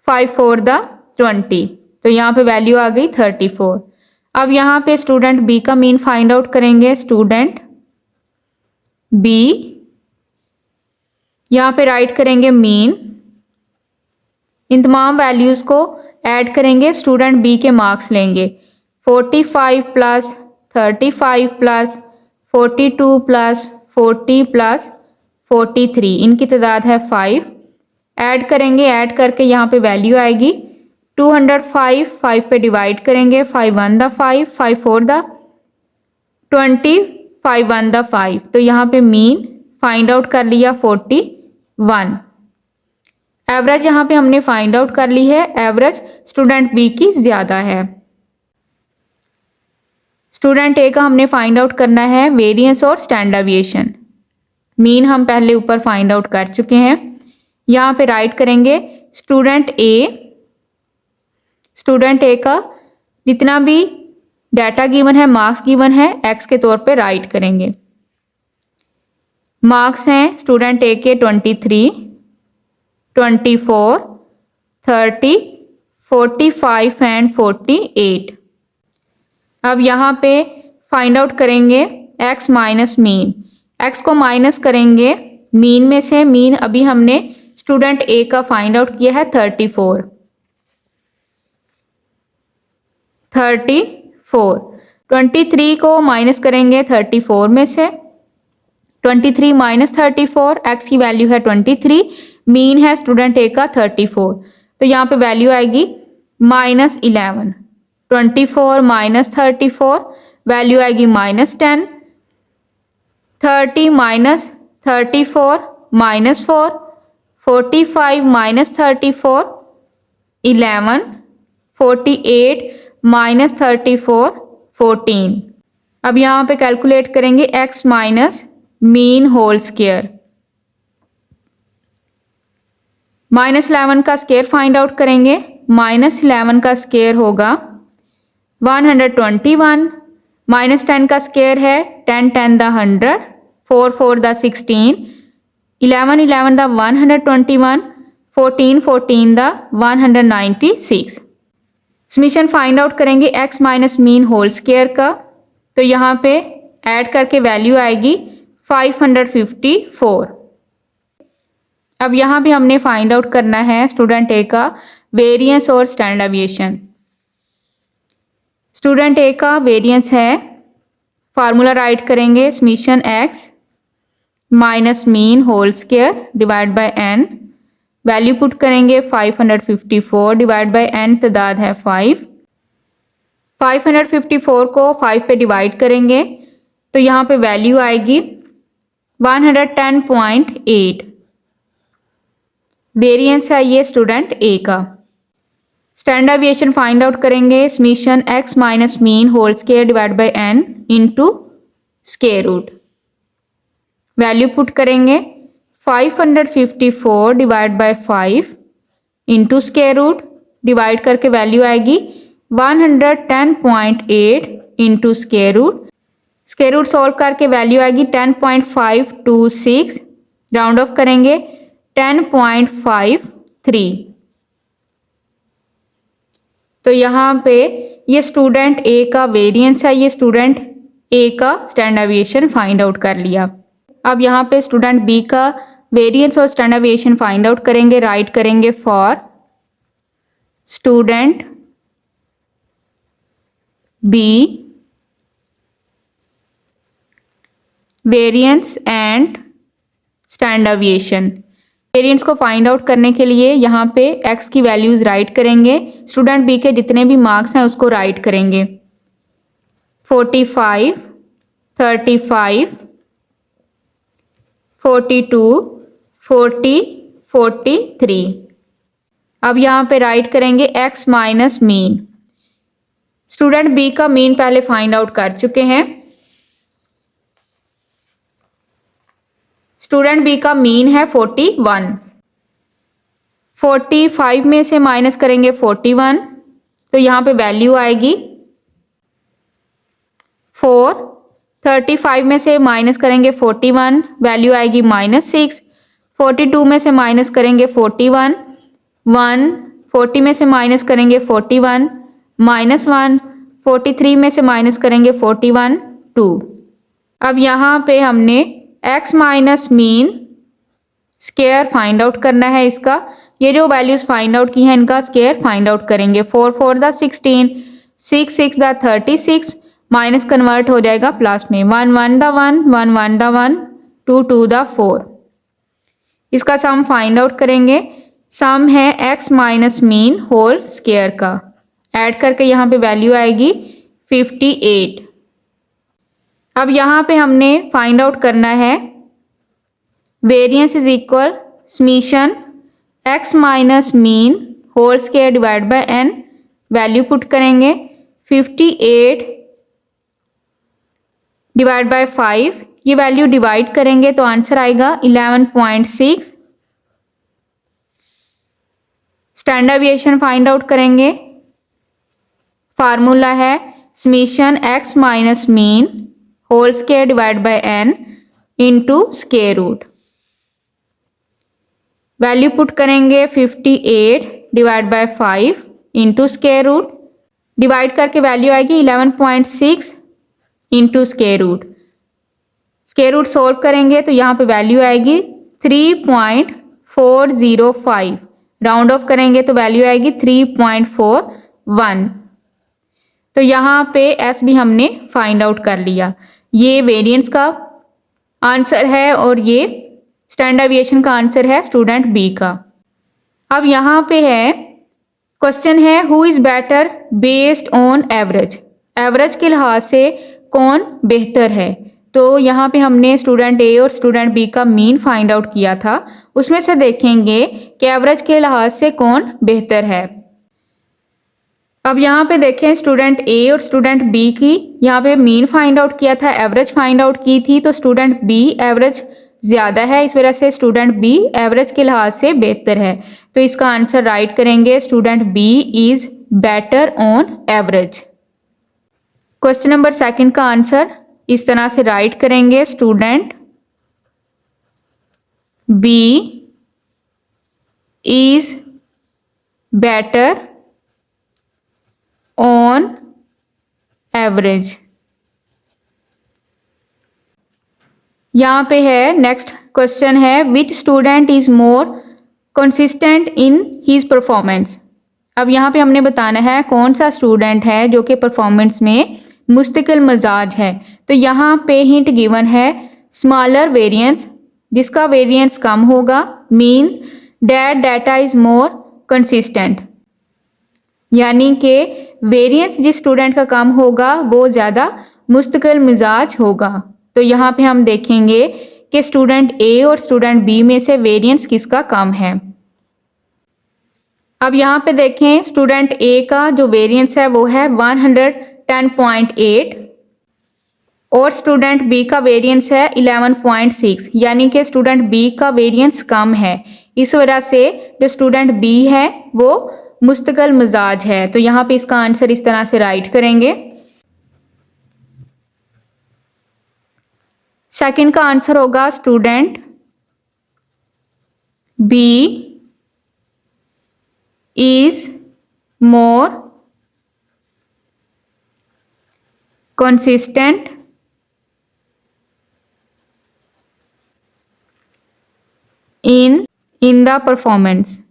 5 4 दा 20। तो यहाँ पे वैल्यू आ गई 34। अब यहाँ पे स्टूडेंट B का मीन फाइंड आउट करेंगे। स्टूडेंट B, यहाँ पे राइट करेंगे मीन, इन तमाम वैल्यूज को ऐड करेंगे, स्टूडेंट B के मार्क्स लेंगे। 45 प्लस 35 प्लस 42 प्लस 40 प्लस 43, इनकी तादाद है 5। ऐड करेंगे, ऐड करके यहाँ पे वैल्यू आएगी 205। 5 पे डिवाइड करेंगे, 5 1 दा 5, 5 4 दा 20, 5 1 दा 5। तो यहाँ पे मीन फाइंड आउट कर लिया 41। एवरेज यहाँ पे हमने फाइंड आउट कर ली है, एवरेज स्टूडेंट B की ज्यादा है। स्टूडेंट A का हमने फाइंड आउट करना है वेरिएंस और स्टैंडर्ड डेविएशन। मीन हम पहले ऊपर फाइंड आउट कर चुके हैं। यहाँ पे राइट करेंगे स्टूडेंट A का जितना भी डाटा गिवन है, मार्क्स गिवन है, x के तौर पे राइट करेंगे। मार्क्स हैं स्टूडेंट A के 23, 24, 30, 45 एंड 48। अब यहाँ पे फाइंड आउट करेंगे x माइनस मीन। x को माइनस करेंगे मीन में से। मीन अभी हमने स्टूडेंट A का फाइंड आउट किया है 34। 23 को माइनस करेंगे 34 में से। 23 माइनस 34, x की वैल्यू है 23, मीन है स्टूडेंट A का 34। तो यहाँ पे वैल्यू आएगी -11। 24 माइनस 34, वैल्यू आएगी -10। 30 माइनस 34 -4, 45 माइनस 34 11, 48 माइनस 34 14। अब यहाँ पे कैलकुलेट करेंगे x minus mean whole square. -11 का स्क्वायर फाइंड आउट करेंगे। -11 का स्क्वायर होगा 121, -10 का स्क्वायर है 10 10 द 100, 4 4 द 16, 11 11 द 121, 14 14 द 196। समीशन फाइंड आउट करेंगे x minus mean whole square का, तो यहाँ पे ऐड करके वैल्यू आएगी 554। अब यहाँ भी हमने फाइंड आउट करना है स्टूडेंट ए का वेरिएंस और स्टैंडर्ड डेविएशन। स्टूडेंट ए का वेरिएंस है, फार्मूला राइट करेंगे summation x minus mean whole square divide by n, value put करेंगे 554 डिवाइड बाय n, तादाद है 5। 554 को 5 पे डिवाइड करेंगे तो यहाँ पे वैल्यू आएगी 110.8। वेरिएंस है ये स्टूडेंट ए का। स्टैंडर्ड डेविएशन फाइंड आउट करेंगे summation x minus mean whole square divide by n into square root, value put करेंगे 554 divide by 5 into square root, divide करके वैल्यू आएगी 110.8 into square root. Square root solve करके वैल्यू आएगी 10.526, राउंड ऑफ करेंगे 10.53। तो यहाँ पे ये स्टूडेंट ए का वेरिएंस है, ये स्टूडेंट ए का स्टैंडर्ड डेविएशन फाइंड आउट कर लिया। अब यहाँ पे स्टूडेंट बी का वेरिएंस और स्टैंडर्ड डेविएशन फाइंड आउट करेंगे। राइट करेंगे for student B variance and standard deviation. Variance को फाइंड आउट करने के लिए यहाँ पे x की वैल्यूज राइट करेंगे, स्टूडेंट बी के जितने भी मार्क्स हैं उसको राइट करेंगे। 45, 35, 42, 40, 43। अब यहाँ पे राइट करेंगे x minus mean. Student B का मीन पहले फाइंड आउट कर चुके हैं। स्टूडेंट बी का मीन है 41। 45 में से माइनस करेंगे 41 तो यहाँ पे वैल्यू आएगी 4। 35 में से माइनस करेंगे 41, वैल्यू आएगी -6। 42 में से माइनस करेंगे 41, 1। 40 में से माइनस करेंगे 41, -1। 43 में से माइनस करेंगे 41, 2। अब यहाँ पे हमने x minus mean square find out करना है इसका। ये जो वैल्यूज फाइंड आउट की हैं इनका स्क्वायर फाइंड आउट करेंगे। 4 4 द 16, 6 6 द 36, माइनस कन्वर्ट हो जाएगा प्लस में। 1 1 द 1, 1 1 द 1, 2 2 द 4। इसका सम फाइंड आउट करेंगे। सम है x minus mean whole square का, ऐड करके यहाँ पे वैल्यू आएगी 58। अब यहाँ पे हमने फाइंड आउट करना है variance is equal summation x minus mean whole square divide by n, value put करेंगे 58 डिवाइड बाय 5, ये वैल्यू डिवाइड करेंगे तो आंसर आएगा 11.6। स्टैंडर्ड डेविएशन फाइंड आउट करेंगे। फार्मूला है summation x minus mean whole square divide by n into square root, value put करेंगे 58 divide by 5 into square root, divide करके वैल्यू आएगी 11.6 into square root. Square root solve करेंगे तो यहाँ पे वैल्यू आएगी 3.405, राउंड ऑफ करेंगे तो वैल्यू आएगी 3.41। तो यहाँ पे s भी हमने फाइंड आउट कर लिया। ये वेरिएंस का आंसर है और ये स्टैंडर्ड डेविएशन का आंसर है स्टूडेंट बी का। अब यहाँ पे है क्वेश्चन है who is better based on average. Average के लिहाज से कौन बेहतर है। तो यहाँ पे हमने स्टूडेंट ए और स्टूडेंट बी का मीन फाइंड आउट किया था, उसमें से देखेंगे कि एवरेज के लिहाज से कौन बेहतर है। अब यहाँ पे देखें स्टूडेंट ए और स्टूडेंट बी की, यहाँ पे मीन फाइंड आउट किया था, एवरेज फाइंड आउट की थी, तो स्टूडेंट बी एवरेज ज़्यादा है, इस वजह से स्टूडेंट बी एवरेज के लिहाज से बेहतर है। तो इसका आंसर राइट करेंगे, student B is better on average. Question number second का आंसर इस तरह से राइट करेंगे, student B is better on average. यहाँ पे है नेक्स्ट क्वेश्चन है, which student is more consistent in his performance. अब यहाँ पे हमने बताना है कौन सा स्टूडेंट है जो कि परफॉर्मेंस में मुस्तकिल मिजाज है। तो यहाँ पे हिंट गिवन है स्मॉलर वेरिएंस, जिसका वेरिएंस कम होगा, means that data is more consistent, यानी कि वेरिएंस जिस स्टूडेंट का कम होगा वो ज़्यादा मुस्तकिल मिजाज होगा। तो यहाँ पे हम देखेंगे कि स्टूडेंट ए और स्टूडेंट बी में से वेरिएंस किसका कम है। अब यहाँ पे देखें, स्टूडेंट ए का जो वेरिएंस है वो है 110.8 और स्टूडेंट बी का वेरिएंस है 11.6, यानी कि स्टूडेंट बी का वेरिएंस कम है। इस वजह से जो स्टूडेंट बी है वो मुस्तकिल मिजाज है। तो यहाँ पे इसका आंसर इस तरह से राइट करेंगे। सेकंड का आंसर होगा student B is more consistent in the performance।